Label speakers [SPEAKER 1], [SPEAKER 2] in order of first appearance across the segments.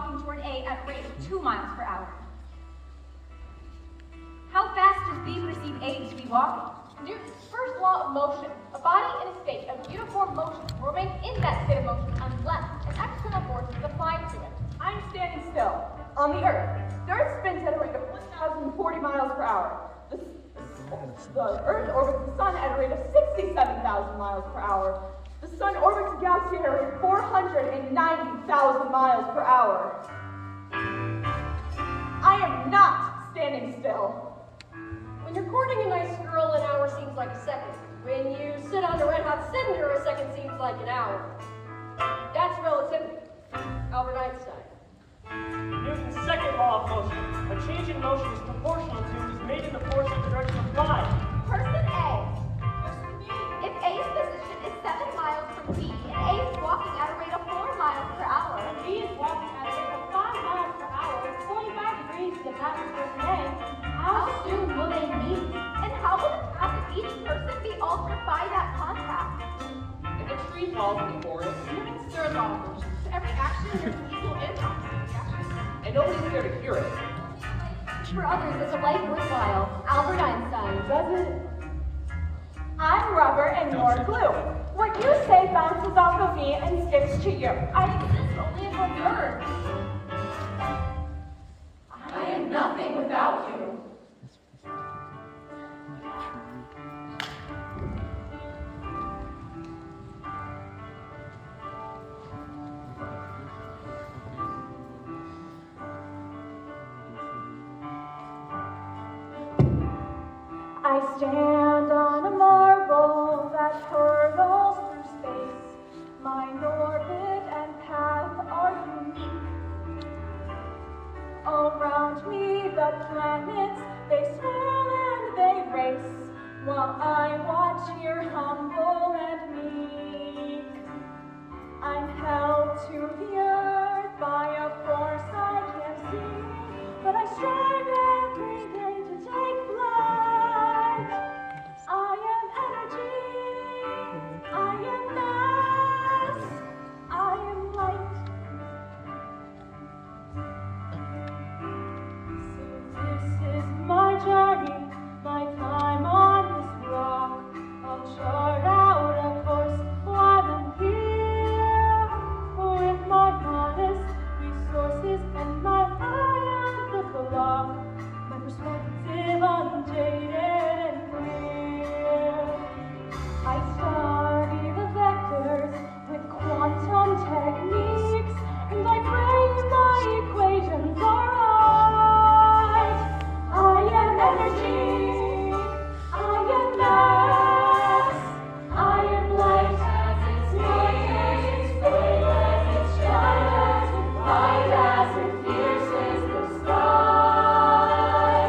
[SPEAKER 1] walking toward A at a rate of 2 miles per hour. How fast does B perceive A to be walking?
[SPEAKER 2] Newton's first law of motion. A body in a state of uniform motion will remain in that state of motion unless an external force is applied to it.
[SPEAKER 3] I'm standing still on the Earth. The Earth spins at a rate of 1,040 miles per hour. The Earth orbits the Sun at a rate of 67,000 miles per hour. The Sun orbits a galaxy at a rate of 490,000 miles per hour. I am not standing still.
[SPEAKER 2] When you're courting a nice girl, an hour seems like a second. When you sit on a red-hot cinder, a second seems like an hour. That's relativity. Albert Einstein.
[SPEAKER 4] Newton's second law of motion. A change in motion is proportional to is made in the force in the direction of flight.
[SPEAKER 1] Person A. If A's position is 7 miles from B, and A is walking at a rate of 4 miles per hour,
[SPEAKER 5] And B is walking at a rate of 5 miles per hour, 45 degrees to the path of person A, how soon will they meet?
[SPEAKER 1] and how will the path of each person be altered by that contact?
[SPEAKER 6] If a tree falls in the forest,
[SPEAKER 2] Newton's third law of motion. To every action, there's an equal and opposite reaction.
[SPEAKER 6] and nobody's there to hear it,
[SPEAKER 1] For others, it's a life worthwhile. Albert Einstein.
[SPEAKER 3] Does it? I'm rubber and you're glue. What you say bounces off of me and sticks to you.
[SPEAKER 2] I exist only in one word.
[SPEAKER 3] I am nothing without you. I stand on a marble that hurtles through space. Mine orbit and path are unique. Around me the planets, they swirl and they race, while I watch here humble and meek. I'm held to the earth by a force I can't see, but I strive every day to take flight. I am energy, I am mass, I am light. So this is my journey, my time on this rock. I'll chart out a course while I'm here, with my modest resources and my eye on the clock, my perspective unjaded and clear. I study the vectors with quantum techniques, and I pray my equations are right. I am energy, I am mass, I am light as it speaks, flame as it shines, light as it pierces the sky.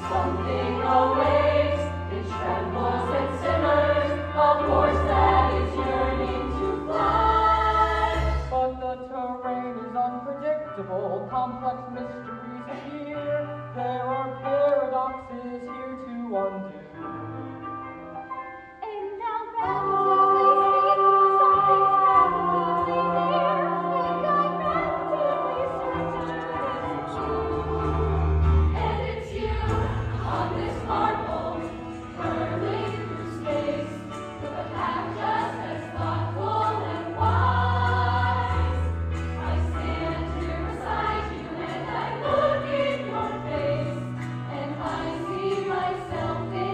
[SPEAKER 3] Something awakes, it trembles and simmers, a force that is yearning to fly.
[SPEAKER 4] But the terrain is unpredictable, complex mysteries appear. There are paradoxes here to undo.
[SPEAKER 1] And now rapidly speaking, something's rapidly near, and I'm rapidly certain it's you.
[SPEAKER 3] And it's you on this marble, hurtling through space, with a path just as thoughtful and wise. I stand here beside you and I look in your face, and I see myself in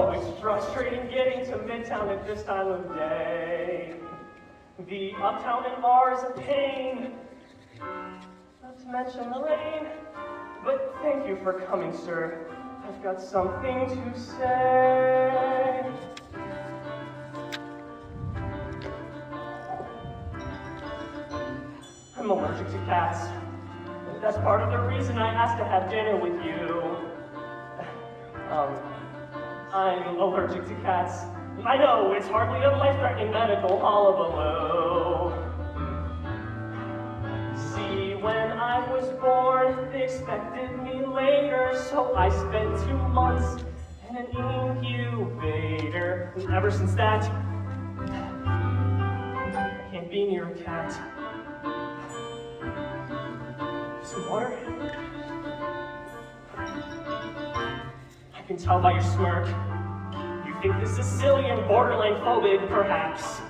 [SPEAKER 7] know it's frustrating getting to Midtown at this time of day. The uptown and bar is a pain, not to mention the rain. But thank you for coming, sir. I've got something to say. I'm allergic to cats. That's part of the reason I asked to have dinner with you. I'm allergic to cats. I know, it's hardly a life-threatening medical hullabaloo. See, when I was born, they expected me later, so I spent 2 months in an incubator. And ever since that, I can't be near a cat. Some water? I can tell by your smirk. You think this is silly and borderline phobic, perhaps.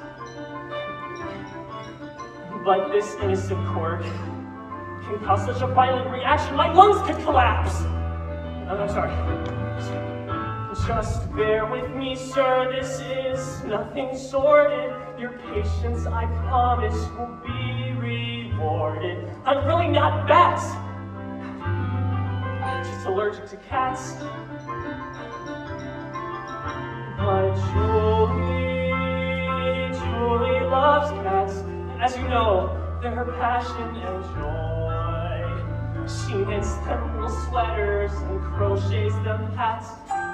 [SPEAKER 7] But this innocent quirk can cause such a violent reaction, my lungs could collapse. I'm sorry. Just bear with me, sir, this is nothing sordid. Your patience, I promise, will be rewarded. I'm really not bats. Just allergic to cats. But Julie loves cats. As you know, they're her passion and joy. She knits them little sweaters and crochets them hats.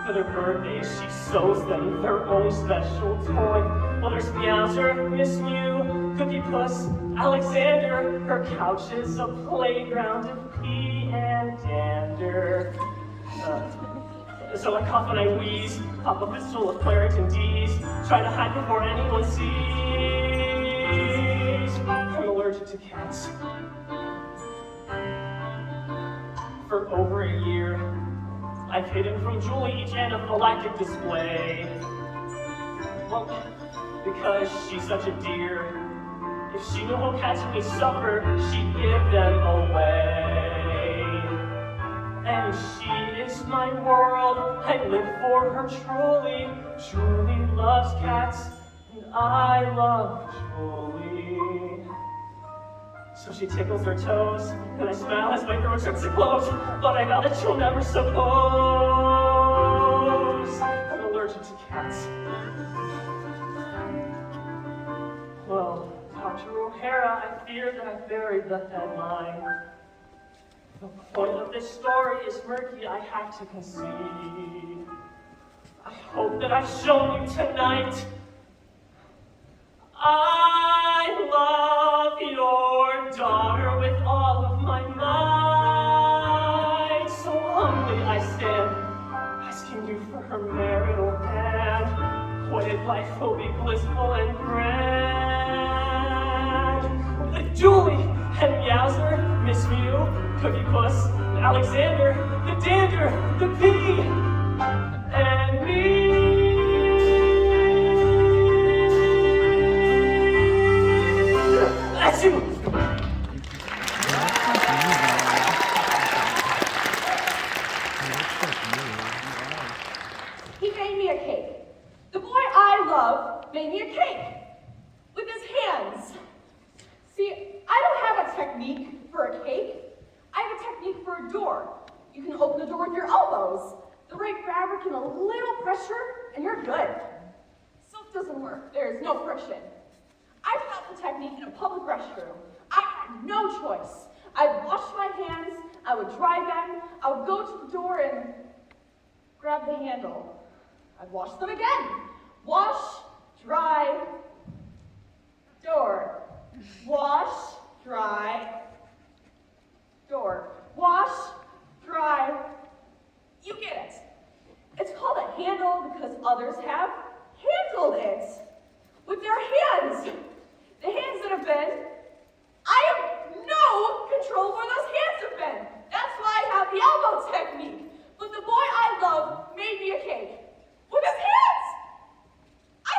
[SPEAKER 7] For their birthdays, she sews them their own special toy. Well, there's Meowser, Miss Mew, Cookie Puss, Alexander. Her couch is a playground of pee and dander. So I cough and I wheeze, pop a pistol of Clarington D's, try to hide before anyone sees. I'm allergic to cats. For over a year, I've hidden from Julie each anaphylactic display. Well, because she's such a dear. If she knew how cats really suffer, she'd give them away. And she is my world, I live for her truly. Julie loves cats, and I love Julie. So she tickles her toes, and I smile as my throat starts to close. But I vow that she'll never suppose I'm allergic to cats. Well, Dr. O'Hara, I fear that I buried the headline. The point of this story is murky, I have to concede. I hope that I've shown you tonight I love your daughter with all of my might. So humbly I stand, asking you for her marital hand. Wedded life will be blissful and grand. With Julie and Meowser, Miss Mew, Cookie Puss, Alexander, the dander, the pea, and me. That's you!
[SPEAKER 2] He made me a cake. The boy I love made me a cake. With his hands. See, I don't have a technique for a cake. I have a technique for a door. You can open the door with your elbows. The right fabric and a little pressure, and you're good. Silk doesn't work. There is no friction. I taught the technique in a public restroom. I had no choice. I'd wash my hands, I would dry them, I would go to the door and grab the handle. I'd wash them again. Wash, dry, door. Wash, dry, door. Wash, dry. You get it. It's called a handle because others have handled it with their hands. The hands that have been, I have no control where those hands have been. That's why I have the elbow technique. But the boy I love made me a cake with his hands. I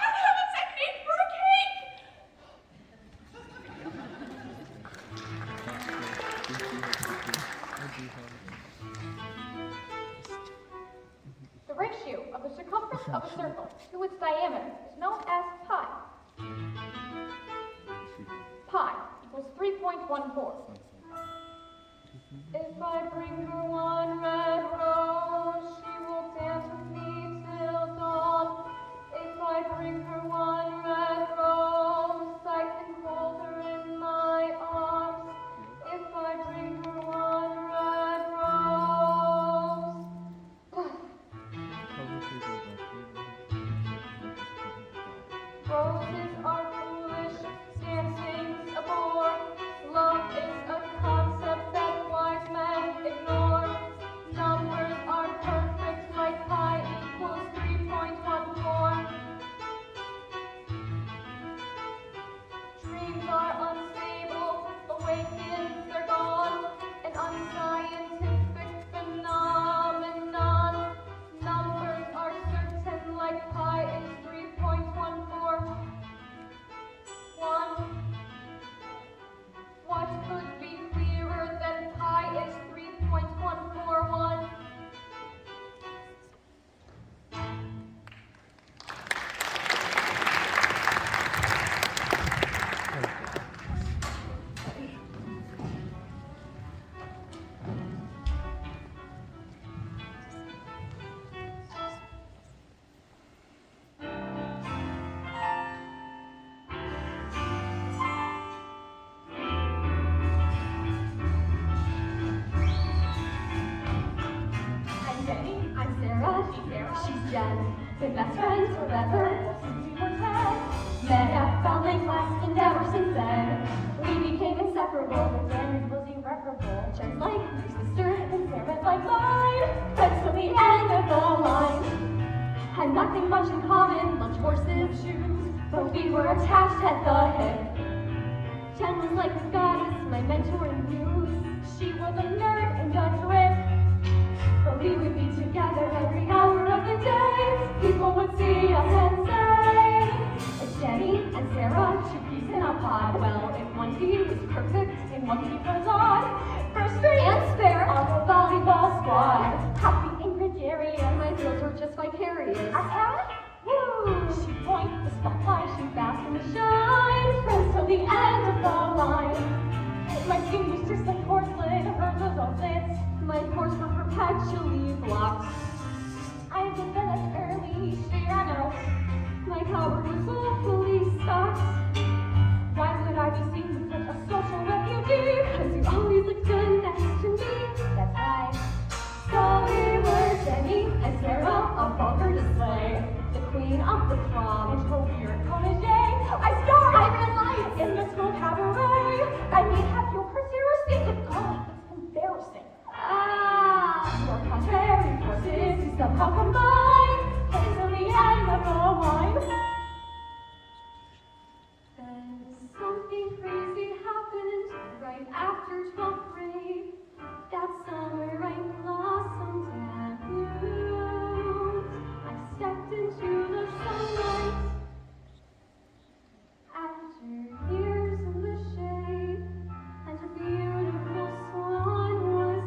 [SPEAKER 1] circle, to its diameter, is known as pi. Pi equals 3.14.
[SPEAKER 3] If I bring her one red rose, she will dance with me till dawn. If I bring her one red rose, I can hold her in my arms. If I bring her one red rose. Roses are foolish, dancing's a bore. Love is a concept that wise men ignore. Numbers are perfect like pi equals 3.14. Dreams are unstable, awakened, they're gone. An unscientific phenomenon. Numbers are certain like pi is 3.141. What could be clearer than pi is 3.141?
[SPEAKER 1] I'm Jenny, I'm Sarah, she's Jen. Been best friends forever, since we were 10. Met at founding class and ever since then, we became inseparable. Jen's was irreparable. Jen's like my sister, and Sarah's like mine. Friends till the end of the line. Had nothing much in common, lunch, horses, shoes, but we were attached at the hip. Jen was like a goddess, my mentor and muse. She was a nerd and a drip. But we would be together every hour of the day. People would see us and say, it's Jenny and Sarah, two peas in a pod. Well, if one pea was perfect and one pea was odd, first string and spare on the volleyball squad. Happy and gregarious, my feels were just vicarious. Our cat? Woo! She points the spotlight, she basks in the shine. Friends till the end of the line. My skin was just like porcelain, hers was all zits. My pores were perpetually blocked. I developed early share notes. My cupboard was awfully stocked. Why would I be seen with such a social refugee? Because you always looked good next to me. That's right. So we were Jenny and Sarah, a vulgar display. The queen of the prom, and her weird protege. I starred, I ran lights in the school cabaret. I mean, have you heard Sarah sing? God, it's embarrassing. Your contrary forces we somehow combine until the end of the line. Then something crazy happened right after 12th grade. That summer I blossomed and bloomed. I stepped into the sunlight after years in the shade, and a beautiful swan was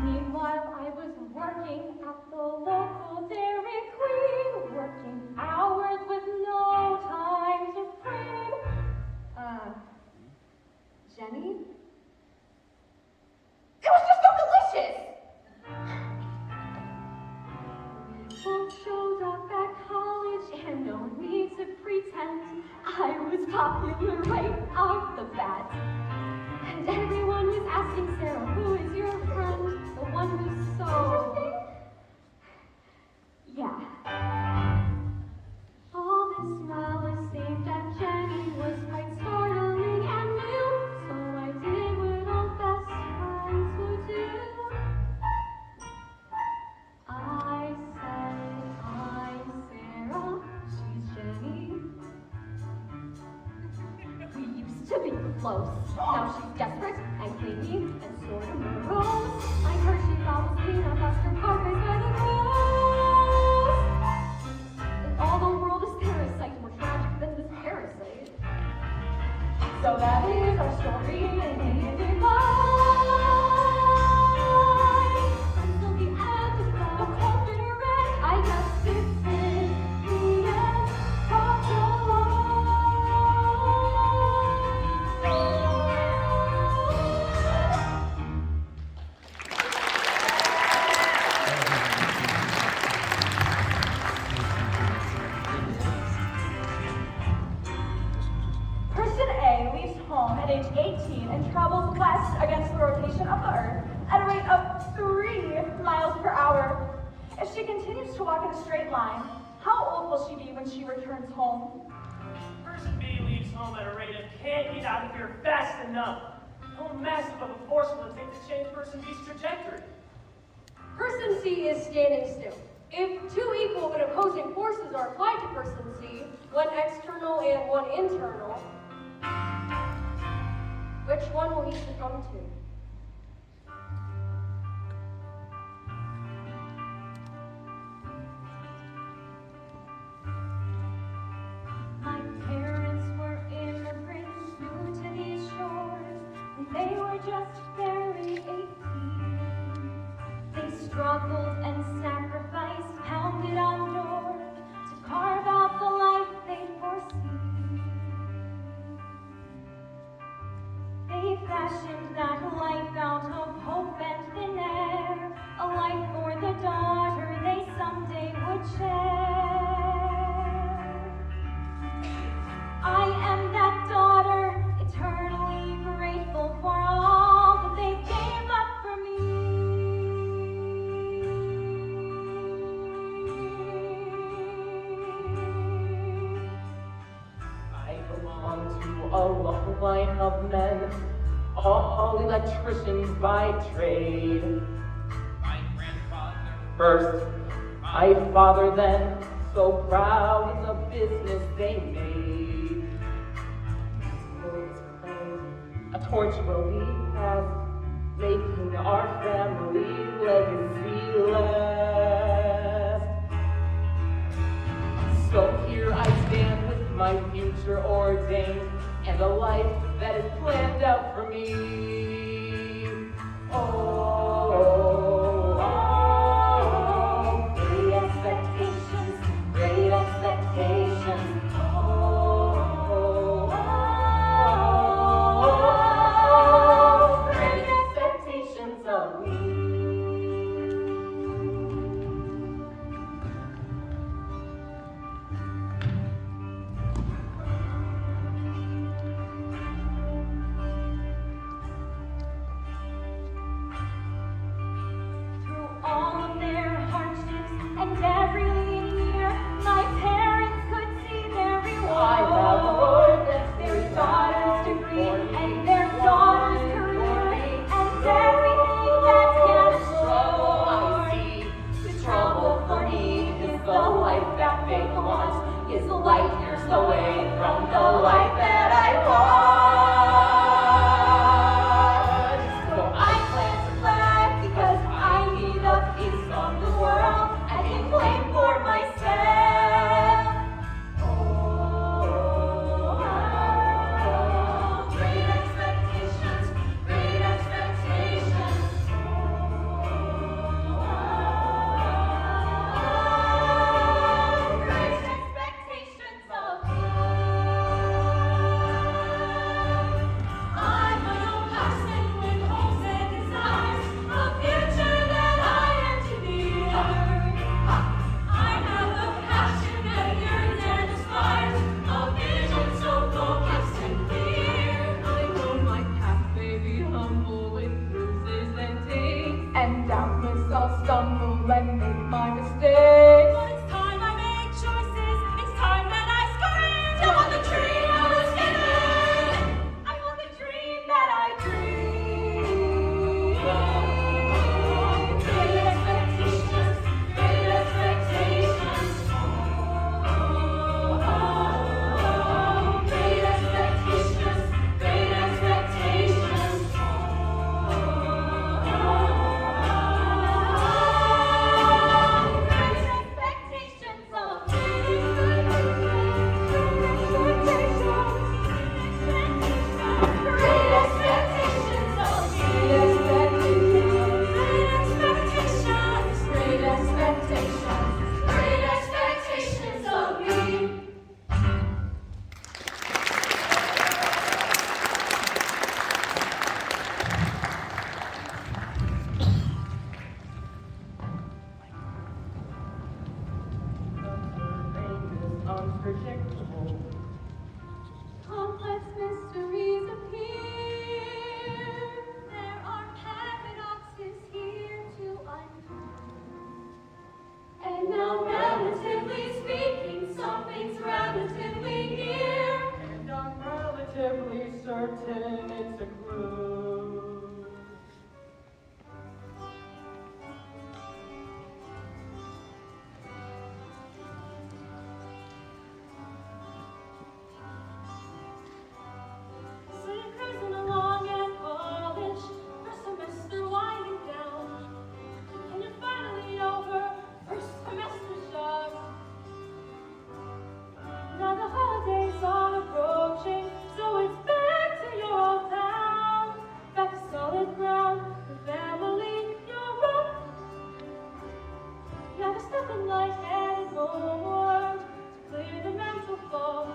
[SPEAKER 1] meanwhile, I was working at the local Dairy Queen, working hours with no time to frame. Jenny? It was just so delicious! We both showed up at college, and no need to pretend I was popular right off the bat. And everyone was asking Sarah, who is your friend? The one who's so... Yeah. All this while I seemed that Jenny was quite startling and new. So I did what all best friends would do. I said, I'm Sarah, she's Jenny. We used to be close. Now she's desperate and clingy and sort of morose. I heard she follows peanut butter parfaits by the coast. And all the world is parasites, more tragic than this parasite. So that is our story in a divine.
[SPEAKER 3] to walk in a straight line. How old will she be when she returns home?
[SPEAKER 7] Person B leaves home at a rate of can't get out of here fast enough. How massive of a force will it take to change person B's trajectory?
[SPEAKER 5] Person C is standing still. If two equal but opposing forces are applied to person C, one external and one internal, which one will he succumb to?
[SPEAKER 1] My parents were immigrants new to these shores, and they were just barely 18. They struggled and sacrificed, pounded on doors to carve out the life they'd foreseen. They fashioned that life out of hope and thin air, a life for the daughter they someday would share. I am that daughter, eternally grateful for all that they gave up for me.
[SPEAKER 4] I belong to a long line of men, all electricians by trade.
[SPEAKER 6] My grandfather.
[SPEAKER 4] First, my father then, so proud of the business they made. A torch will be passed, making our family legacy last. So here I stand with my future ordained, and a life that is planned out for me.
[SPEAKER 1] Great expectations, great expectations. Great expectations of me. Through all of their hardships and every lean year, my parents could see their reward.
[SPEAKER 4] I have worked
[SPEAKER 1] Their daughter's degree and their daughter's career and everything that can
[SPEAKER 4] struggle I
[SPEAKER 1] afford.
[SPEAKER 4] see. The trouble for me is the life that they want is light years away from the life that I want. So I plant a flag because I need a piece of the world I can claim for myself.
[SPEAKER 1] Great expectations, great expectations. Great expectations of me. I'm my own person with hopes and desires, a future that I engineer. I have the passion that yearns and aspires, a vision so focused and clear.
[SPEAKER 3] I know my path may be humble with bruises and takes, and doubtless I'll stumble and make my mistakes.
[SPEAKER 1] But it's time I make choices, it's time that I scream. I want the dream I was given, I want the dream that I dream. Great expectations, great expectations. Great expectations, great expectations. Great expectations of me. Great expectations of me. Great expectations, great expectations, great expectations of me.
[SPEAKER 4] Unpredictable.
[SPEAKER 1] Complex mysteries appear. There are paradoxes here to uncover. And now
[SPEAKER 3] light-headed homework to clear the mental fog.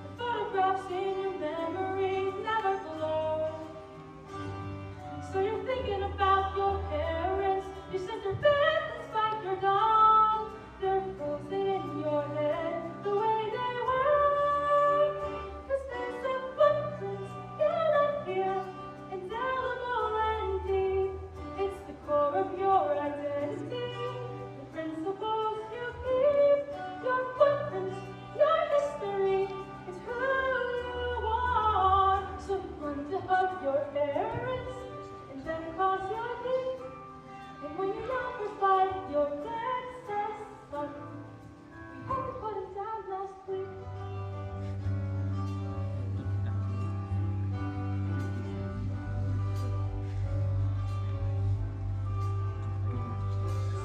[SPEAKER 3] The photographs in your memories never blur. So you're thinking about your parents, your sister Beth and Spiker Dawn. They're frozen in your head the way they were. 'Cause there's a footprint you left here, indelible and deep. It's the core of your identity, the principles you keep. Your footprint, your history, it's who you are. So run to hug your parents and then cross your knees. And when you're number 5, your dad says, son, we had to put him down last week.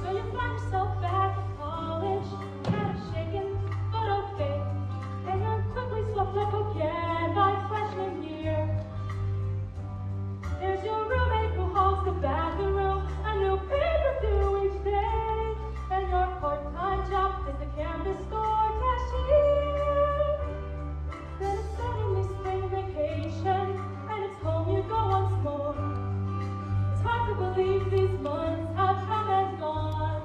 [SPEAKER 3] So you find yourself back at college, kind of shaken, but okay. And you're quickly swept up again by freshman year. There's your roommate who hogs the bathroom, a new paper due each day. And your part-time job is the campus store cashier. Then it's suddenly spring vacation, and it's home you go once more. It's hard to believe these months have come and gone.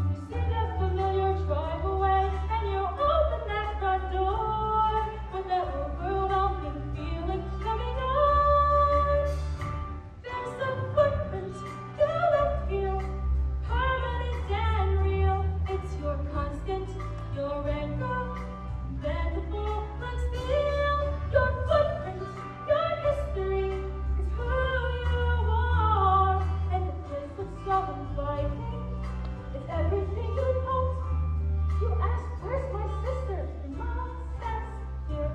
[SPEAKER 3] You see that familiar driveway, and you open that front door with that overwhelming feeling coming on. There's a footprint you left here, permanent and real. It's your constant, your anchor, bendable like steel. Your footprint, your history, it's who you are. And the place looks so inviting. It's everything you hoped. You ask, where's my sister? And mom says, here.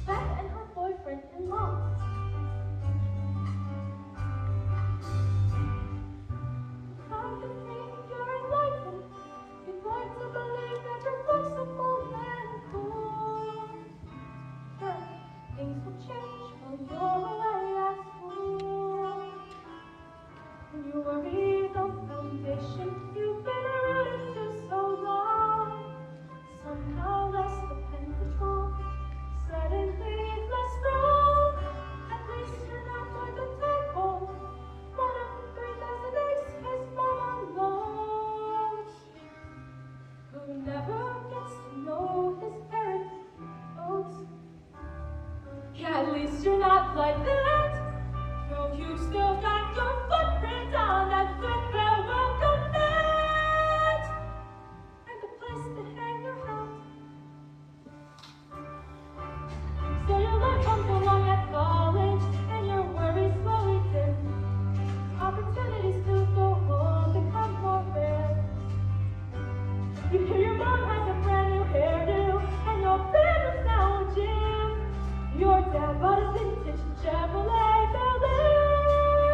[SPEAKER 3] Beth and her boyfriend-in-law. Come to think you're enlightened. You'd like to believe that you're flexible and cool. Sure, things will change while you're away at school. When you worry the foundation you've been rooted to so long, somehow less the pen control, suddenly less strong. At least you're not like a tadpole, one of the 3,000 eggs his mama loves, who never gets to know his parents' oats. Yeah, at least you're not like that. No, you've still got your footprint on that thick welcome mat, and a place to hang your hat. So your life comes along at college, and your worries slowly dim. Opportunities to go home become more rare. You hear your mom has a brand new hairdo, and your bedroom's now a gym. Your dad bought a vintage Chevrolet Bel Air.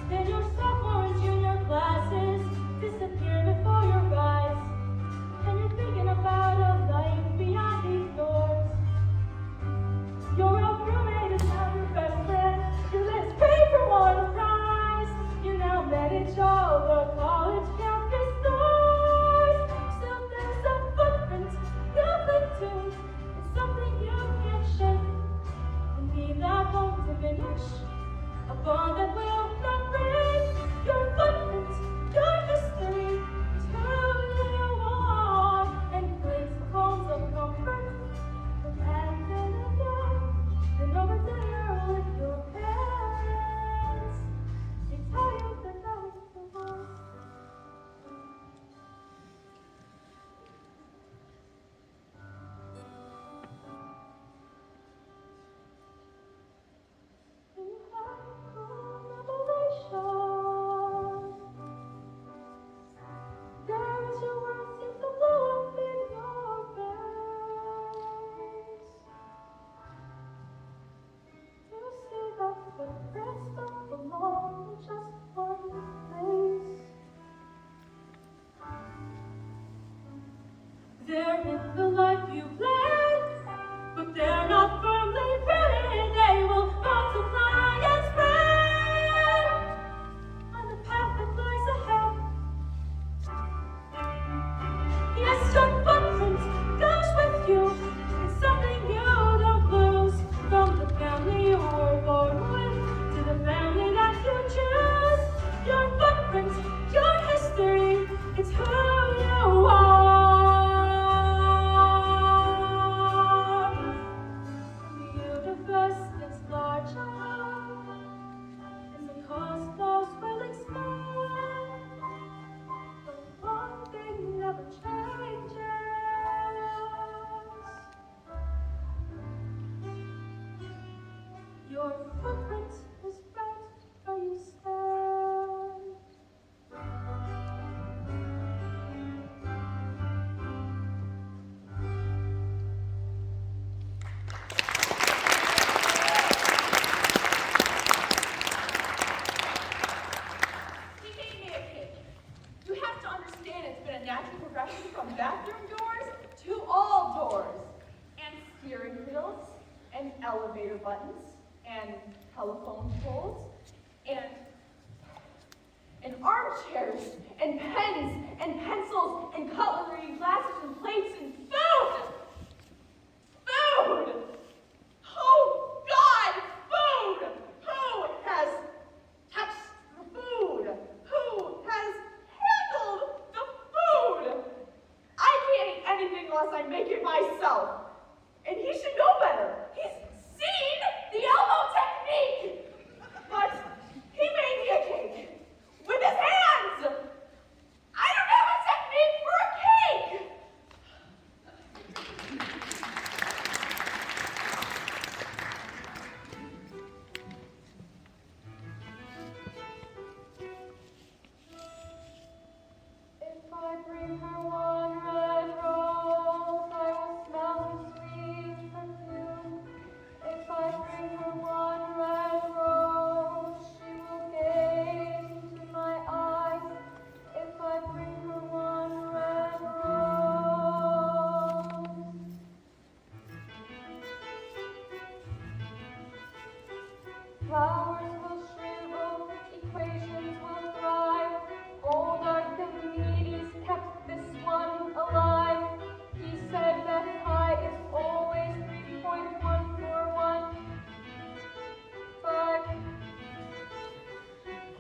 [SPEAKER 3] Then your sophomore and junior classes disappear before your eyes, and you're thinking about a life beyond these doors. Your old roommate is now your best friend. Your lips paper one prize. You now manage all the college campus stores. Still there's a footprint you cling to. It's something you can't shake. A need that won't diminish, a bond that will not break. Your footprint, your history, is who you are, and brings homes of comfort. And then again, and over dinner with your parents, they tell you that that was the worst. You have cool revelation. There is your world seems to blow up in your face. You see that footprints don't belong in just one place. They're in the life you planned, but they're not firmly rooted. They will multiply and spread on the path that lies ahead.
[SPEAKER 2] natural progression from bathroom doors to all doors, and steering wheels, and elevator buttons, and telephone poles, and armchairs, and pens, and pencils, and cutlery, and glasses, and plates, and food! Food! Oh, God! Food! Who has touched the food? Who has handled the food? I can't eat anything unless I make it myself. And he should know better. He's seen the elbow technique. But he made me a cake with his hands. I don't have a technique for a cake.
[SPEAKER 3] If I bring her one red rose, I will smell her sweet perfume. If I bring her one red rose, she will gaze into my eyes. If I bring her one red rose. Flowers will shrivel, equations will thrive. Old Archimedes kept this one alive. He said that pi is always 3.141. But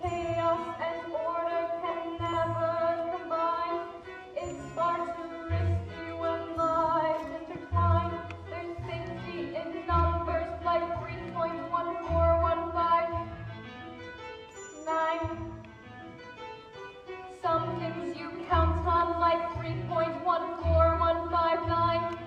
[SPEAKER 3] chaos and order can never combine. It's far too risky when lives intertwine. There's safety in numbers like 3.14159. Some things you count on like 3.14159.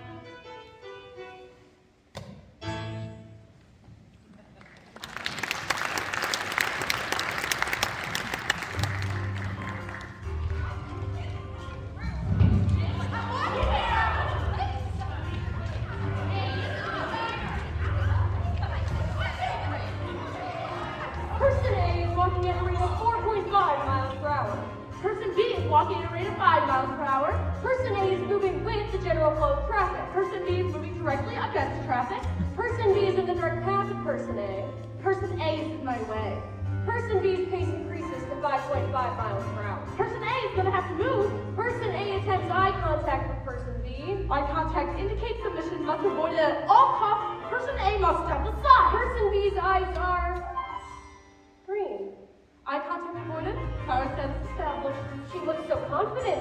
[SPEAKER 5] Person A is walking at a rate of 4.5 miles per hour. Person B is walking at a rate of 5 miles per hour. Person A is moving with the general flow of traffic. Person B is moving directly against traffic. Person B is in the direct path of Person A. Person A is in my way. Person B's pace increases to 5.5 miles per hour. Person A is going to have to move. Person A attempts eye contact with Person B. Eye contact indicates the mission must be avoided at all costs. Person A must step aside. Person B's eyes are green. Eye contact avoided. Power sense established. She looks so confident.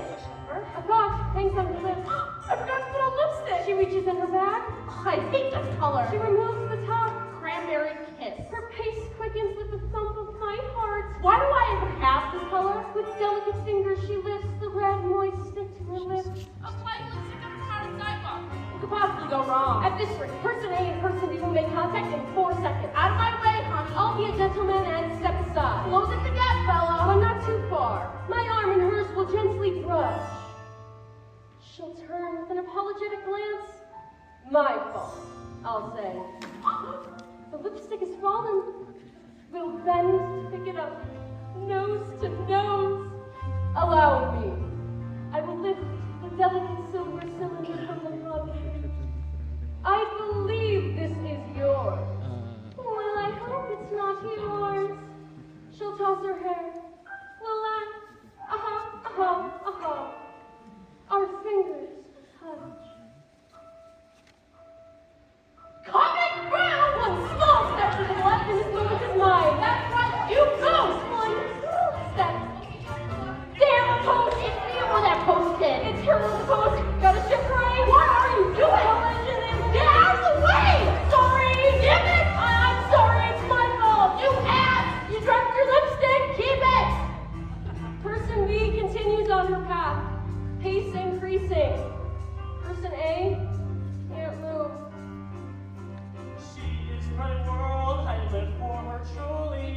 [SPEAKER 5] A thought hangs on her lips. I forgot to put on lipstick. She reaches in her bag. I hate this color. She removes the top. Cranberry kiss. Her pace quickens with the thump of my heart. Why do I even have this color? With delicate fingers, she lifts the red moist stick to her lips.
[SPEAKER 6] Apply lipstick on a crowded sidewalk.
[SPEAKER 5] What could possibly go wrong? At this rate, Person A and Person B will make contact in 4 seconds. Out of my way, honey. I'll be a gentleman and step aside. Close at the gap, fella. But not too far. My arm and hers will gently brush. She'll turn with an apologetic glance. My fault, I'll say. The lipstick has fallen. We'll bend to pick it up, nose to nose. Allow me. I will lift the delicate silver cylinder from the concrete. I believe this is yours. Well, I hope it's not yours. She'll toss her hair. We'll laugh. Aha, aha, aha. Our fingers touch. Comic ground! One small step to the left and this moment is mine. That's right, you go! One step. Damn a post! It's me over that post-it. It's her on the post. Gotta shift right. What are you doing? Collision in get out of the way! Sorry! Damn it! I'm sorry, it's my fault. You ass! You dropped your lipstick. Keep it! Person B continues on her path. Pace increasing. Person A can't move.
[SPEAKER 7] She is my world, I live for her truly.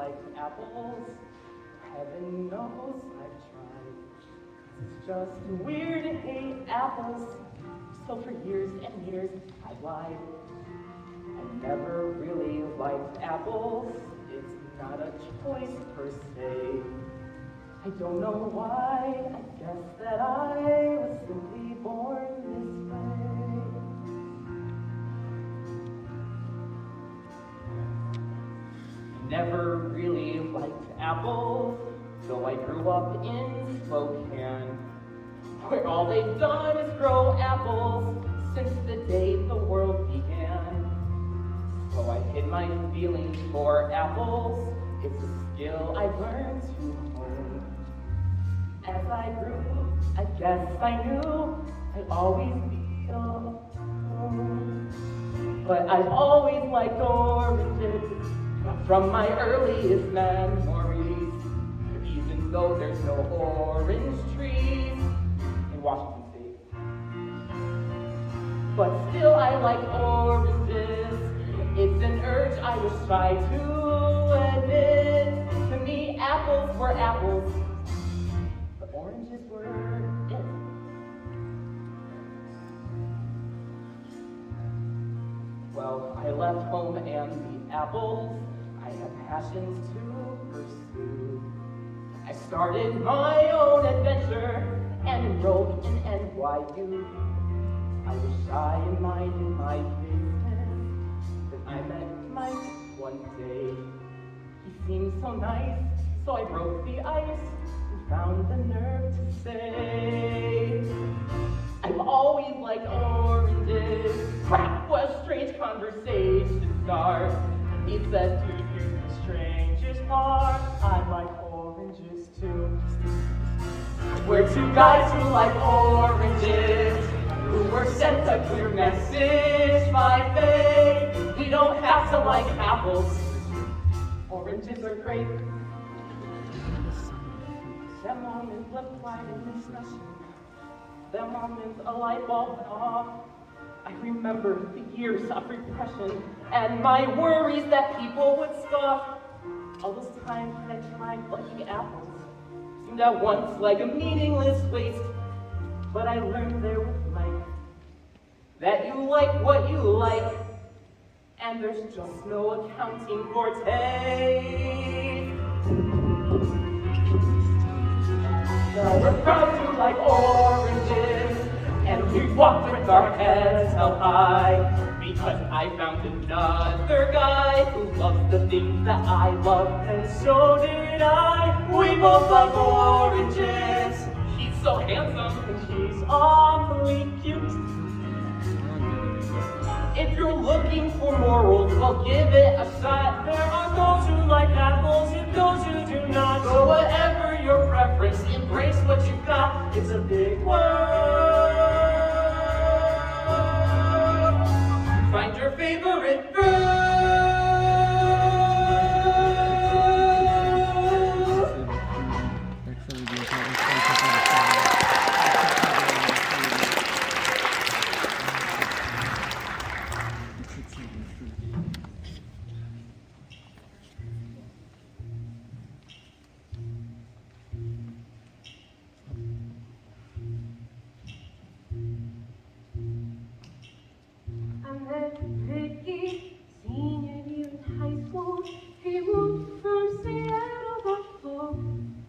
[SPEAKER 8] like apples. Heaven knows I've tried. It's just weird to hate apples. So for years and years I've lied. I never really liked apples. It's not a choice per se. I don't know why. I guess that I was simply born this way. Never really liked apples, though I grew up in Spokane, where all they've done is grow apples since the day the world began. So I hid my feelings for apples. It's a skill I learned to hone. As I grew, I guess I knew I'd always be alone. But I've always liked oranges from my earliest memories, even though there's no orange trees in Washington State. But still I like oranges. It's an urge I was shy to admit. To me, apples were apples, but oranges were it. Well, I left home and the apples. I had passions to pursue. I started my own adventure and enrolled in NYU. I was shy and minded my business, but I met Mike one day. He seemed so nice, so I broke the ice and found the nerve to say, I've always liked oranges. Crap, what a strange conversation to start. He said, dude, here's the strangest part. I like oranges too. We're two guys who like oranges, who were sent a clear message by fate. We don't have to like apples. Oranges are great. That moment left quite an impression. That moment a light bulb went off. I remember the years of repression and my worries that people would scoff. All those times that I tried liking apples seemed at once like a meaningless waste. But I learned there with Mike that you like what you like, and there's just no accounting for taste. So we're proud to like oranges, and we walked with our heads held high, because I found another guy who loves the things that I love, and so did I. We both love oranges. He's so handsome, and she's awfully cute. If you're looking for morals, well, give it a shot. There are those who like apples and those who do not. So whatever your preference, embrace what you got. It's a big world. Find your favorite fruit.
[SPEAKER 1] I met Ricky, senior year in high school. He moved from Seattle back home.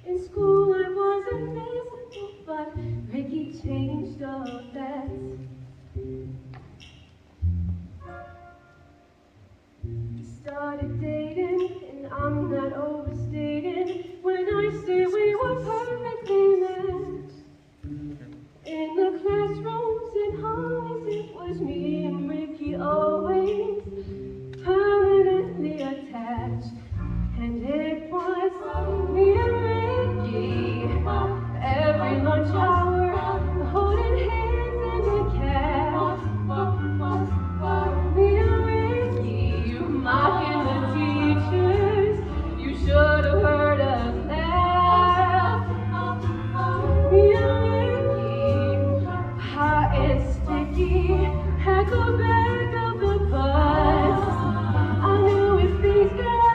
[SPEAKER 1] In school I wasn't miserable, but Ricky changed all that. We started dating, and I'm not overstating when I say we were perfectly matched. In the classrooms and hallways, it was me and Ricky always permanently attached. And it was me and Ricky every lunch hour, holding hands in the cab. Me and Ricky mocking the teachers. You should have heard us laugh. Me and Ricky, hot and sticky, at the back of the bus. I knew if these guys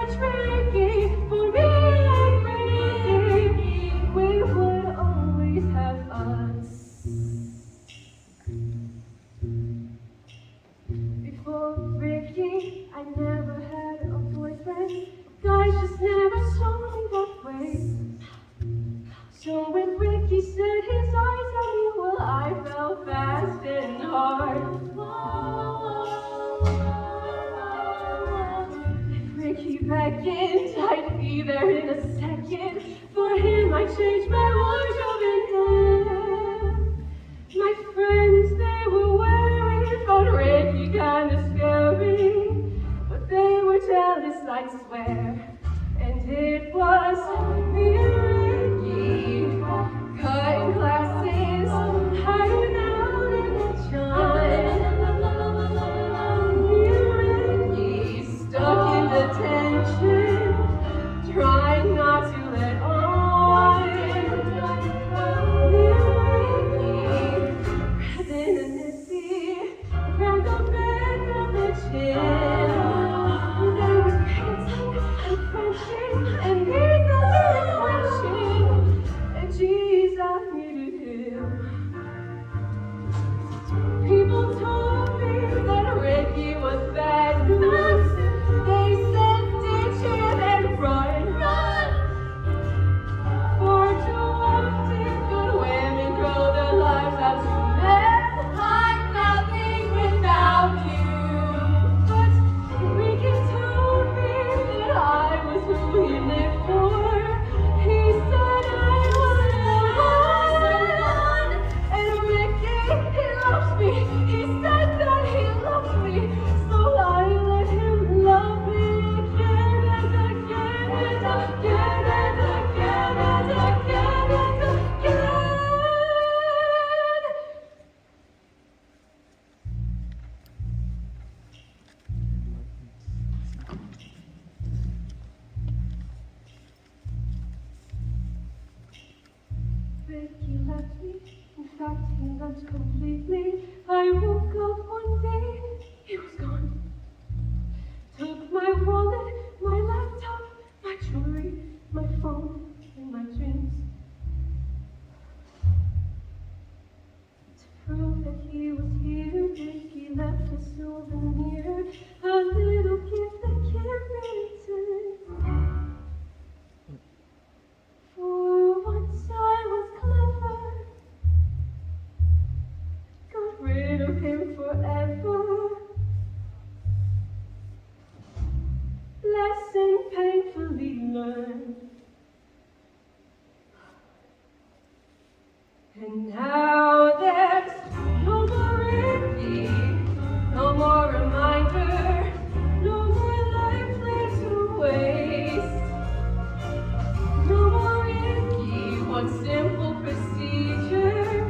[SPEAKER 3] there in a second. For him I changed my wardrobe in half. My friends, they were wearing fun Reiki, kinda scary. But they were jealous, I swear. And it was me and Ricky, cutting classes, hiding out in the chime. Me and Ricky, stuck in detention, trying not to let on. Me and Ricky, Resin and Missy, around the bed of the chin. There was painting and Frenching and needles and quenching. And geez, I needed him. People told me that Ricky was bad news. They said ditch him and run. For too often good women grow their lives out to men. I'm nothing without you. But Ricky told me that I was who he lived for. He said I was the one. And Ricky, he loves me. He said that he loves me. So I let him love me again and again and again and again and again and again. Ricky left me. In fact, he left completely. I woke up one day, he was gone. Took my wallet, my laptop, my jewelry, my phone, and my dreams. To prove that he was here, Ricky left a souvenir, a little gift that can't be returned. For once I was clever, got rid of him forever. Lesson painfully learned. And now there's no more Ricky, no more reminder, no more life left to waste. No more Ricky, one simple procedure,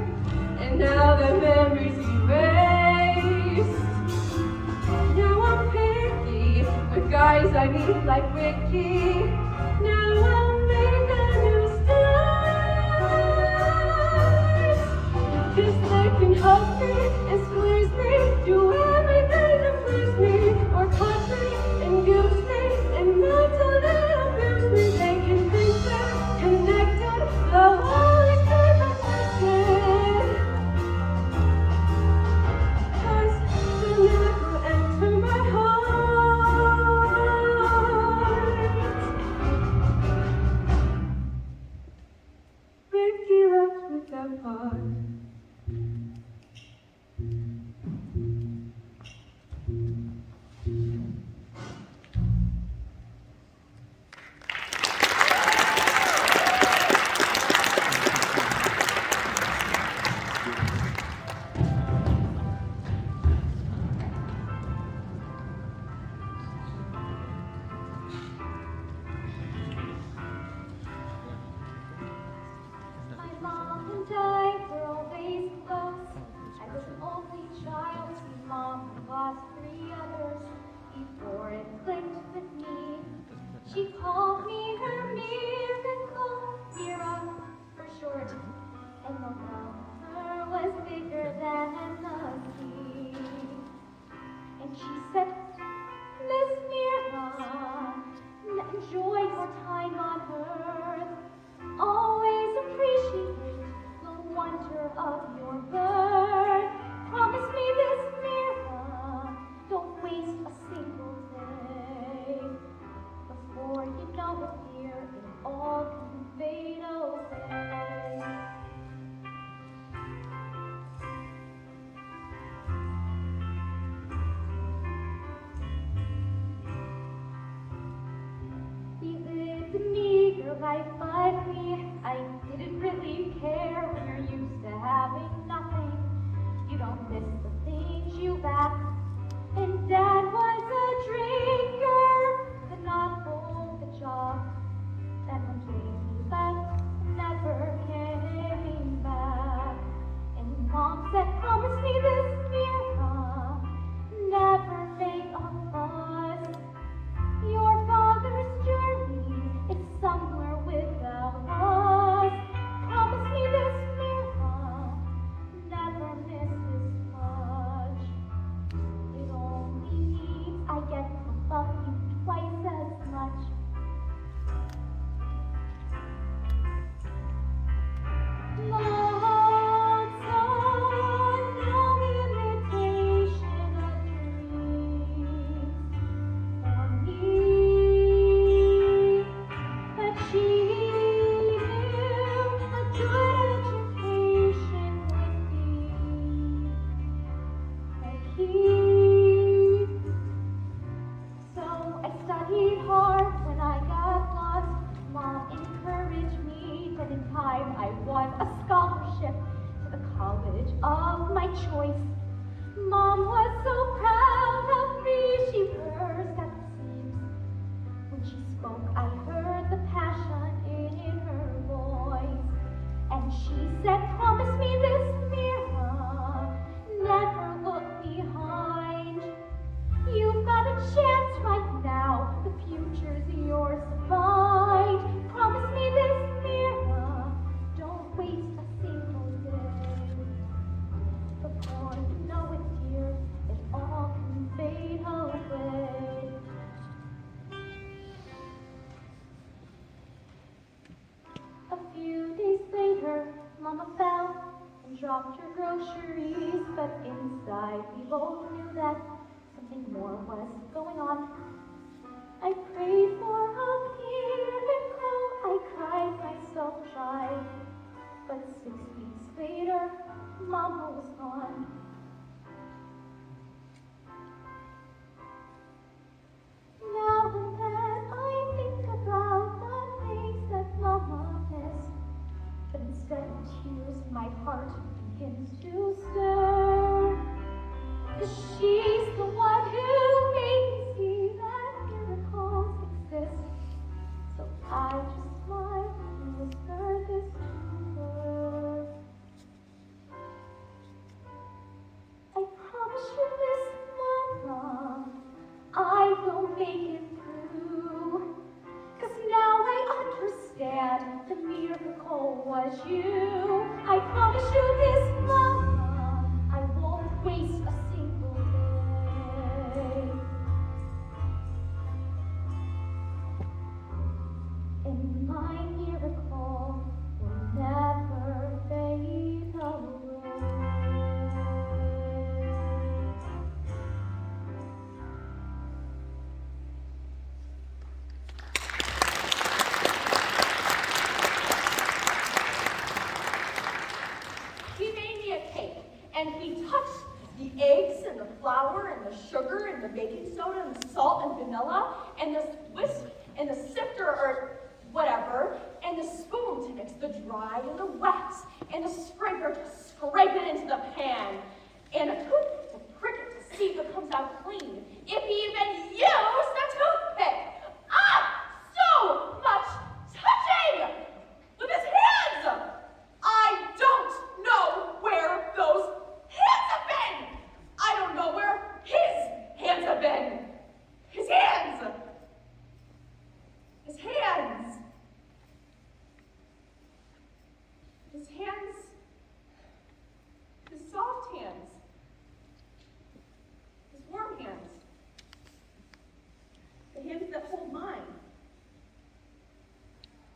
[SPEAKER 3] and now the memory's erased. Now I'm picky with guys I meet like Ricky. Now I'll make a new start. Cause they can hug me and squeeze me, do everything to please me, or cut me and use me and mentally abuse me. They can think they're connected, they'll always be protected. Cause they never enter my heart. Ricky left with that part.
[SPEAKER 1] My mom and I were always close. I was an only child. See, mom lost 3 others before it clicked with me. She called me her miracle, Mira for short, and the lover was bigger than the key. And she said, Miss Mira, enjoy your time on earth. Always appreciate the wonder of your birth. Promise me this, Mira, don't waste a single day. Before you know it, dear, it all can fade away. life but me. I didn't really care when you're used to having nothing. You don't miss the things you lack. And Dad was a drinker, could not hold the job. And when he left, never came back. And Mom said, promise me this, Mira, never make a fuss. Your father's journey is somewhere without us. Promise me this, Mira, never miss his touch. It only means I get to love you twice as much. Lots of no imitation of dreams for me, but she knew a good education would be the key. So I studied hard when I got lost. Mom encouraged me, but in time I won a scholarship to the college of my choice. Mom was so proud of me, she burst at the seams. When she spoke, I heard the passion in her voice. And she said, promise me this, Mira, never look behind. You've got a chance right now, the future's yours to find. Promise me this, Mira, don't waste a single day. Before you know it, dear, it all can fade away. A few days later, Mama fell and dropped her groceries, but inside we both knew that something more was going on. I prayed for a miracle, I cried myself dry, but 6 weeks later, Mama was gone. Now and then I think about the things that Mama missed, but instead of tears, my heart begins to stir. 'Cause she's the one who made me see that miracles exist. So I just smile and whisper this to her. I promise you this, Mama, I will make it through. 'Cause now I understand the miracle was you. I promise you this, Mama, I won't waste a single day. And my miracle will never fade away.
[SPEAKER 2] He made me a cake, and he touched the eggs and the flour and the sugar and the baking soda and the salt and vanilla and the whisk and the sifter or whatever and the spoon to mix the dry and the wet and the scraper to scrape it into the pan and a toothpick to prick it to see if it comes out clean. If he even used a toothpick. So much touching with his hands. I don't know where those hands have been. I don't know where his hands have been. His hands. His hands. His hands. His soft hands. His warm hands. The hands that hold mine.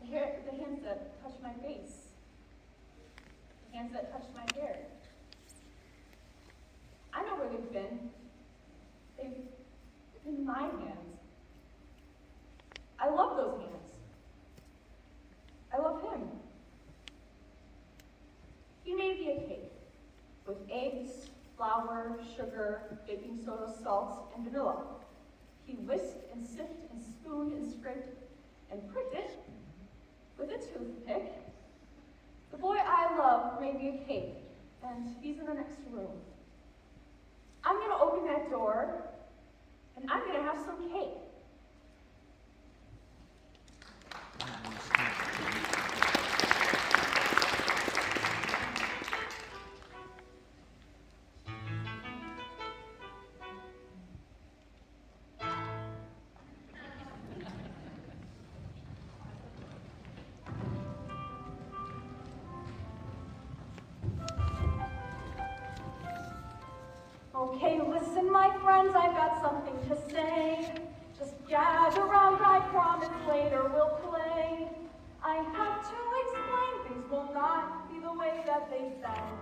[SPEAKER 2] The hands that touch my face. The hands that touch my hair. I know where they've been. They've been my hands. I love those hands. I love him. He made me a cake with eggs, flour, sugar, baking soda, salt, and vanilla. He whisked and sifted and spooned and scraped and pricked it with a toothpick. The boy I love made me a cake, and he's in the next room. I'm going to open that door, and I'm going to have some cake.
[SPEAKER 3] Okay, listen, my friends, I've got something to say. Just gather round, I promise later we'll play. I have to explain, things will not be the way that they've been.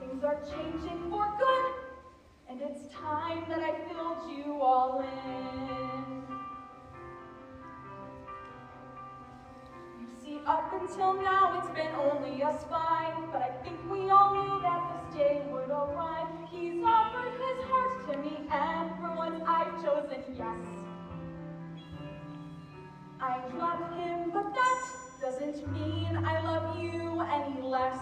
[SPEAKER 3] Things are changing for good, and it's time that I filled you all in. You see, up until now it's been only us five, but I think we all knew that this day would arrive. He's offered his heart to me, and for once I've chosen yes. I love him, but that doesn't mean I love you any less.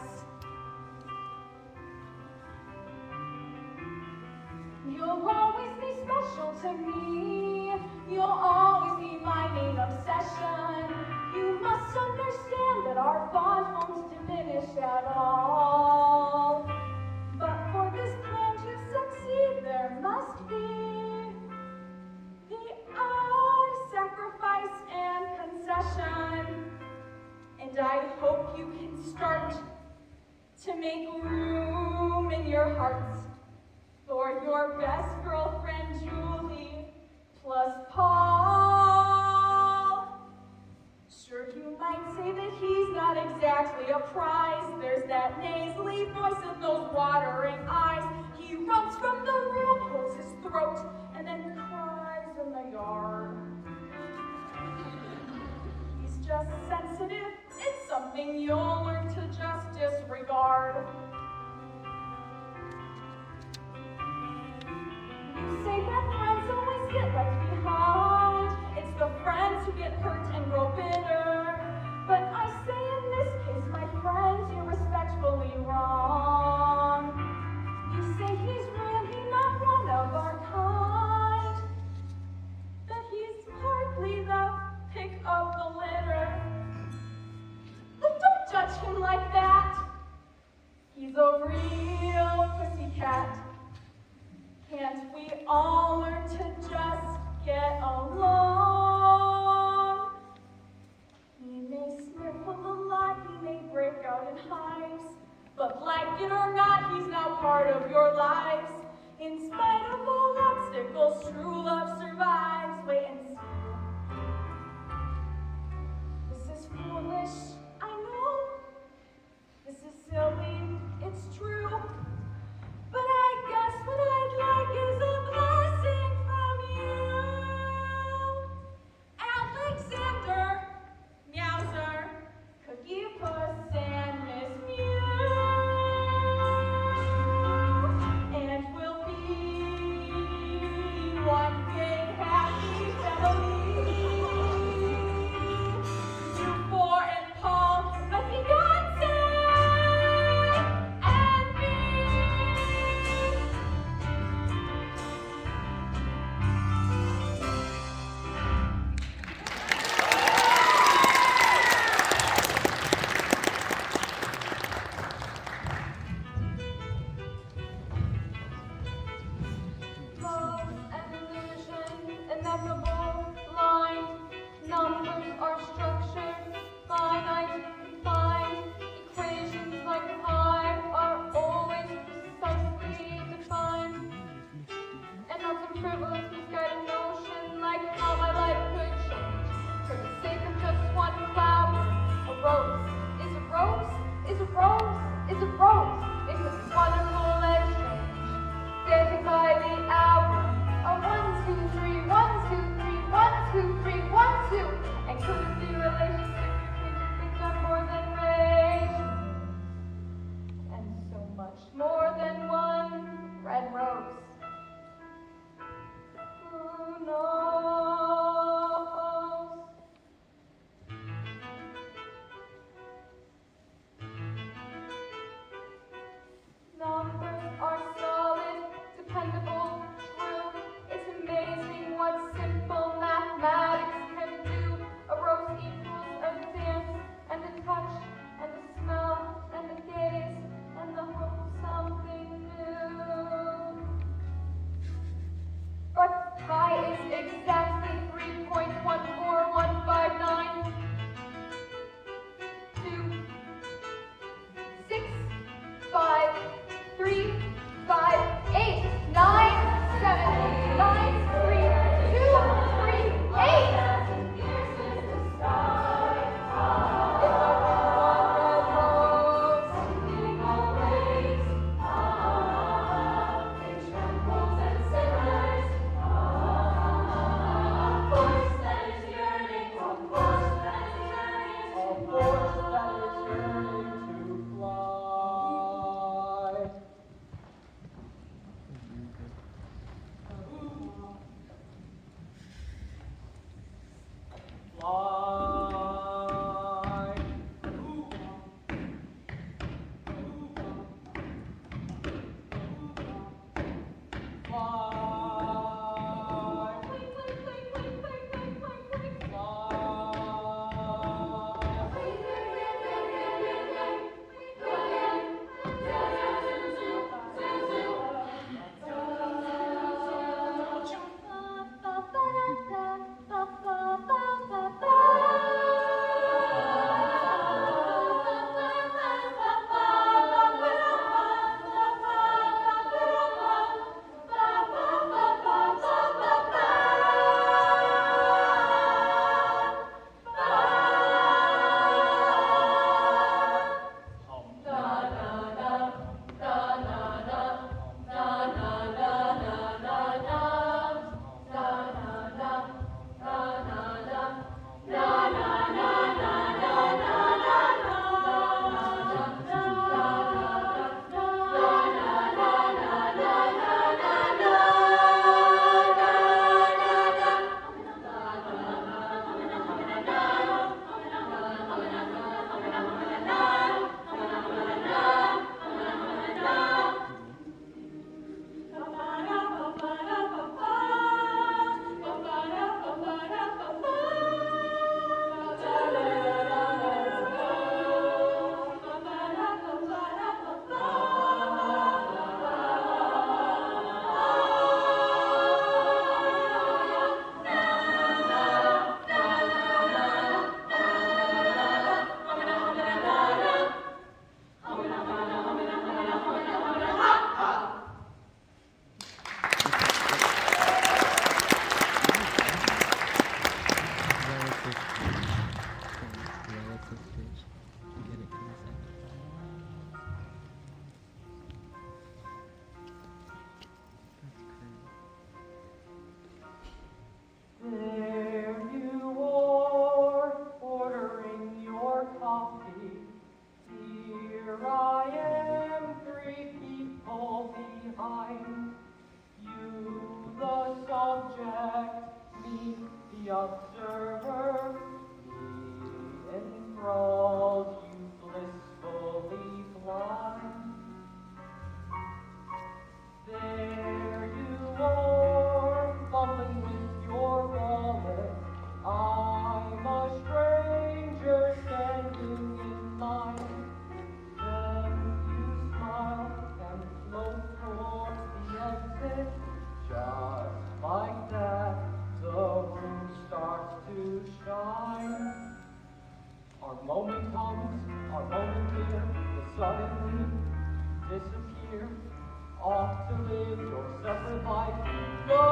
[SPEAKER 3] You'll always be special to me. You'll always be my main obsession. You must understand that our bond won't diminish at all. But for this plan to succeed, there must be the odd sacrifice and concession. And I hope you can start to make room in your hearts for your best girlfriend, Julie, plus Paul. Sure, you might say that he's not exactly a prize. There's that nasally voice and those watering eyes. He runs from the room, holds his throat, and then cries in the yard. He's just sensitive. It's something you'll learn to just disregard. You say that friends always get left behind. It's the friends who get hurt and grow bitter. But I say in this case, my friends, you're respectfully wrong. You say he's really not one of our kind, that he's hardly the pick of the litter. But don't judge him like that. He's a real pussycat. Can't we all learn to just get along? He may sniffle a lot, he may break out in hives, but like it or not, he's now part of your lives. In spite of all obstacles, true love survives. Wait and see. This is foolish, I know. This is silly, it's true. But I guess what I'd like is a blessing from you. Alexander, Meowser, Cookie Puss, and Miss Mew. And we'll be one big happy family. You, four, and Paul, my fiancé. And
[SPEAKER 8] mind. You, the subject, me, the observer, me enthralled, you blissfully blind. There you are, fumbling with your wallet. I'm a stranger standing in line. Then you smile and float towards the exit. Just like that, the room starts to shine. Our moment comes, our moment here, you suddenly disappear. Off to live your separate life. No,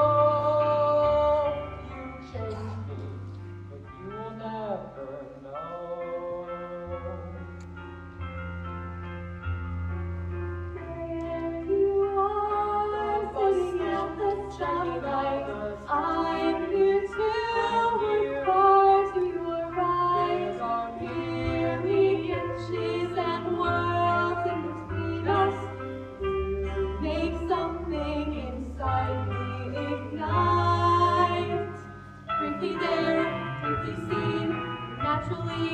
[SPEAKER 8] you changed me, but you will never know.
[SPEAKER 3] There you are, sitting at the stoplight. I'm here too, with car to your right. Hear me, inches and worlds in between us. Make something inside me ignite. Briefly there, briefly seen, naturally,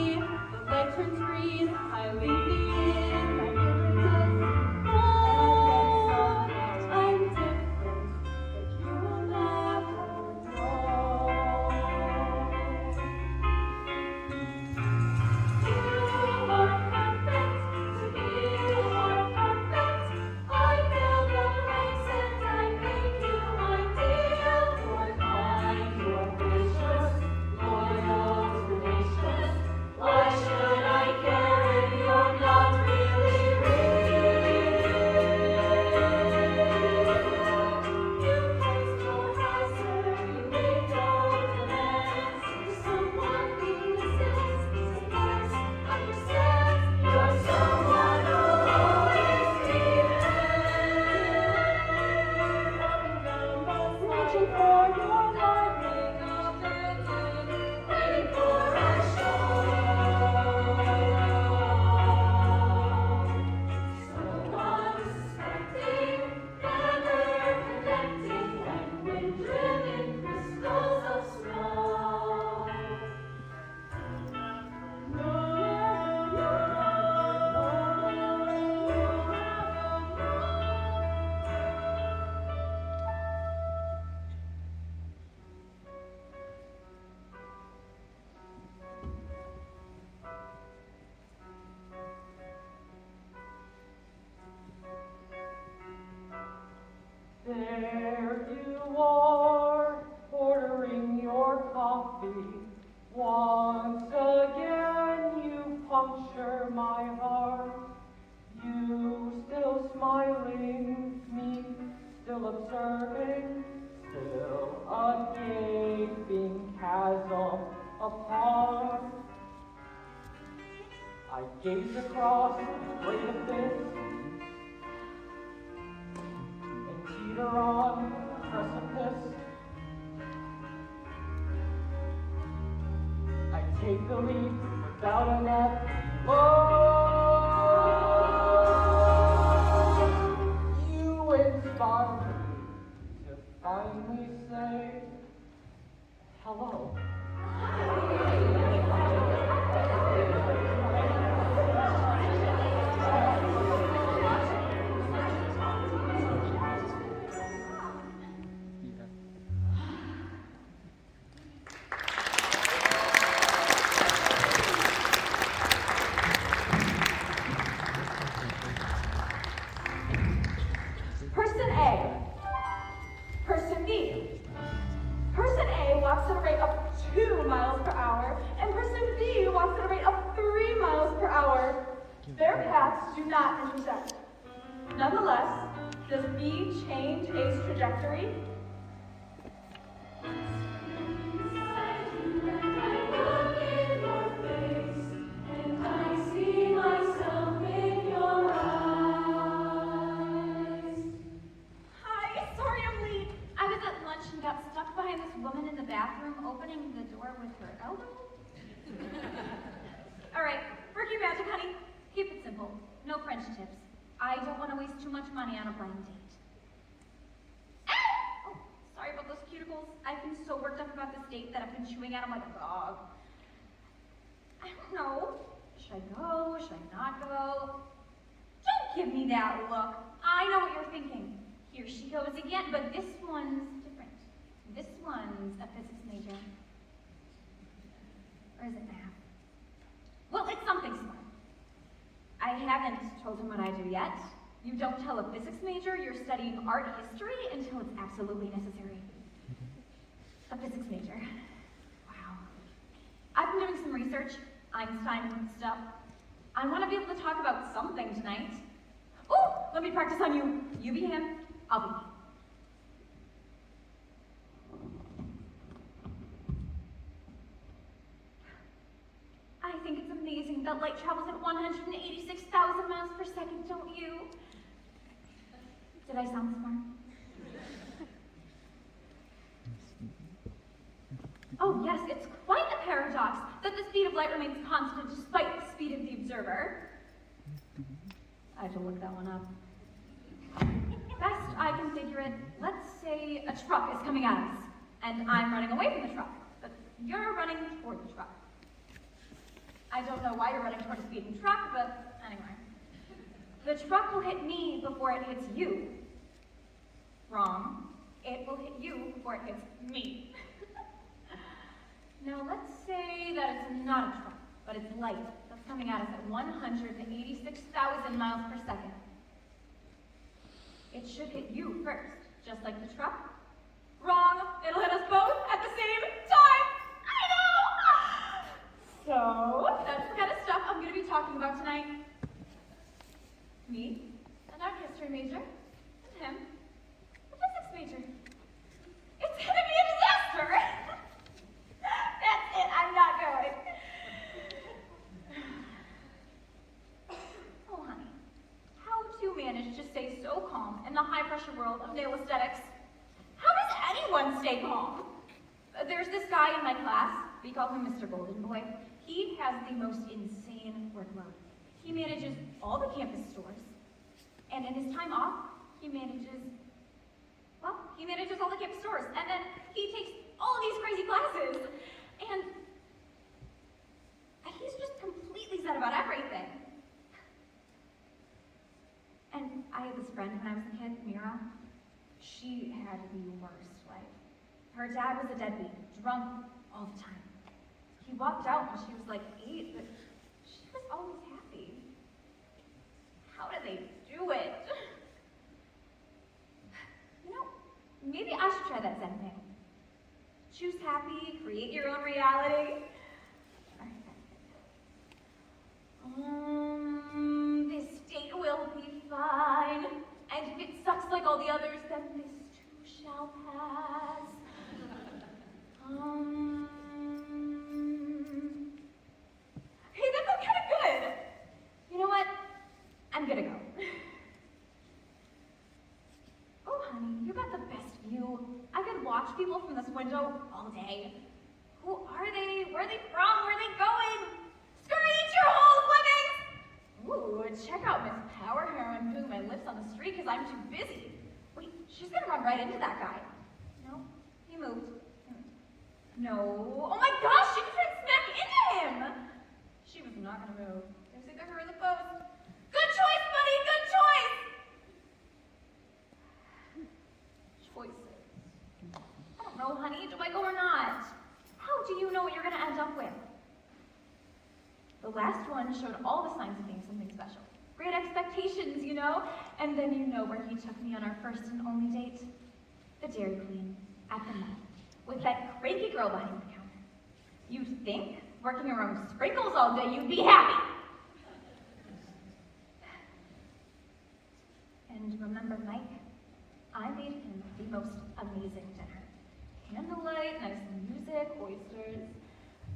[SPEAKER 3] the light turns green. I leave me in my differences. Oh, I'm different, but you will never know. You are perfect, to me you are perfect. I fill the blanks and I make you ideal. You're kind, you're gracious, loyal, tenacious. Why should I care if you're not really real? You place no hazard, you make no demands. You're someone who listens, supports, understands. You're someone who'll always be there. Reaching for your lightning opportunity, waiting for a show. So unsuspecting, never connecting, and wind-driven crystals of snow.
[SPEAKER 8] There you are, ordering your coffee. Once again you puncture my heart. You still smiling, me still observing, still a gaping chasm apart. I gaze across the great abyss and teeter on a precipice. I take the leap without a net. You inspire me to finally say hello.
[SPEAKER 2] Person A, person B. Person A walks at a rate of 2 miles per hour, and person B walks at a rate of 3 miles per hour. Their paths do not intersect. Nonetheless, does B change A's trajectory?
[SPEAKER 1] Hi, sorry I'm late. I was at lunch and got stuck behind this woman in the bathroom opening the door with her elbow. All right, work your magic, honey. Keep it simple. No French tips. I don't want to waste too much money on a blind date. finals. I've been so worked up about this date that I've been chewing at them like a dog. I don't know. Should I go? Should I not go? Don't give me that look. I know what you're thinking. Here she goes again, but this one's different. This one's a physics major. Or is it math? Well, it's something smart. I haven't told him what I do yet. You don't tell a physics major you're studying art history until it's absolutely necessary. A physics major. Wow. I've been doing some research, Einstein stuff. I want to be able to talk about something tonight. Oh, let me practice on you. You be him, I'll be me. I think it's amazing that light travels at 186,000 miles per second, don't you? Did I sound smart? Oh yes, it's quite a paradox that the speed of light remains constant despite the speed of the observer. I have to look that one up. Best I can figure it, let's say a truck is coming at us, and I'm running away from the truck, but you're running toward the truck. I don't know why you're running toward a speeding truck, but anyway. The truck will hit me before it hits you. Wrong. It will hit you before it hits me. Now let's say that it's not a truck, but it's light that's coming at us at 186,000 miles per second. It should hit you first, just like the truck. Wrong. It'll hit us both at the same time. I know! So, that's the kind of stuff I'm going to be talking about tonight. Me, an art history major, and him, a physics major. It's going to be a disaster! That's it, I'm not going. Oh, honey, how do you manage to stay so calm in the high-pressure world of nail aesthetics? How does anyone stay calm? There's this guy in my class, we call him Mr. Golden Boy. He has the most insane workload. He manages all the campus stores, and in his time off, he manages all the campus stores, and then he takes all of these crazy classes, and he's just completely sad about everything. And I had this friend when I was a kid, Mira. She had the worst life. Her dad was a deadbeat, drunk all the time. He walked out when she was like 8, but she was always happy. How do they do it? You know, maybe I should try that Zen thing. Choose happy, create your own reality. This date will be fine. And if it sucks like all the others, then this too shall pass. Hey, that felt kind of good. You know what? I'm gonna go. Oh, honey, you got the best view. I could watch people from this window all day. Who are they? Where are they from? Where are they going? Screech your whole living! Ooh, check out Miss Power Heroine moving my lips on the street because I'm too busy. Wait, she's gonna run right into that guy. No, he moved. No. Oh my gosh, she just ran smack into him! She was not gonna move. It was either her or the post. Good choice, buddy, good choice! Choices. I don't know, honey, do I go or not? How do you know what you're gonna end up with? The last one showed all the signs of being something special. Great expectations, you know? And then you know where he took me on our first and only date. The Dairy Queen, at the mall, with that cranky girl behind the counter. You'd think, working around sprinkles all day, you'd be happy. And remember Mike? I made him the most amazing dinner. Candlelight, nice music, oysters.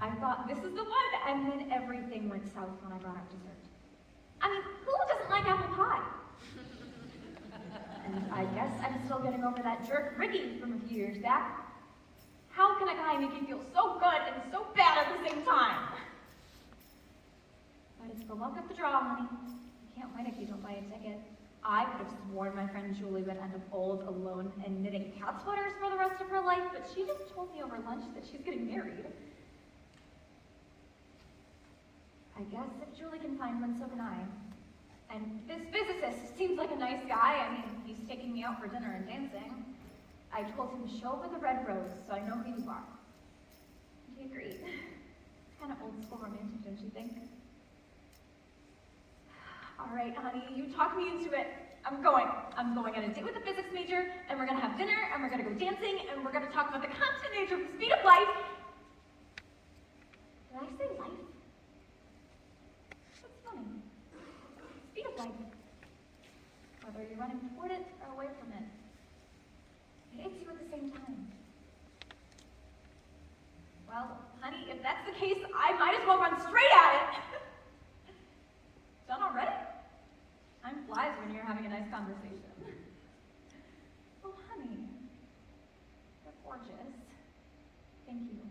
[SPEAKER 1] I thought, this is the one, and then everything went south when I brought out dessert. I mean, who doesn't like apple pie? And I guess I'm still getting over that jerk Ricky from a few years back. How can a guy make you feel so good and so bad at the same time? But it's the luck of the draw, honey. You can't win if you don't buy a ticket. I could have sworn my friend Julie would end up old, alone, and knitting cat sweaters for the rest of her life, but she just told me over lunch that she's getting married. I guess if Julie can find one, so can I. And this physicist seems like a nice guy. I mean, he's taking me out for dinner and dancing. I told him to show over the red rose, so I know who you are. He agreed. It's kind of old school romantic, don't you think? All right, honey, you talked me into it. I'm going on a date with a physics major, and we're gonna have dinner, and we're gonna go dancing, and we're gonna talk about the constant nature of the speed of light. Did I say life? That's funny. Speed of light. Whether you're running toward it or away from it, it hits you at the same time. Well, honey, if that's the case, I might as well run straight at it. Done already? Time flies when you're having a nice conversation. Oh, honey, you're gorgeous. Thank you.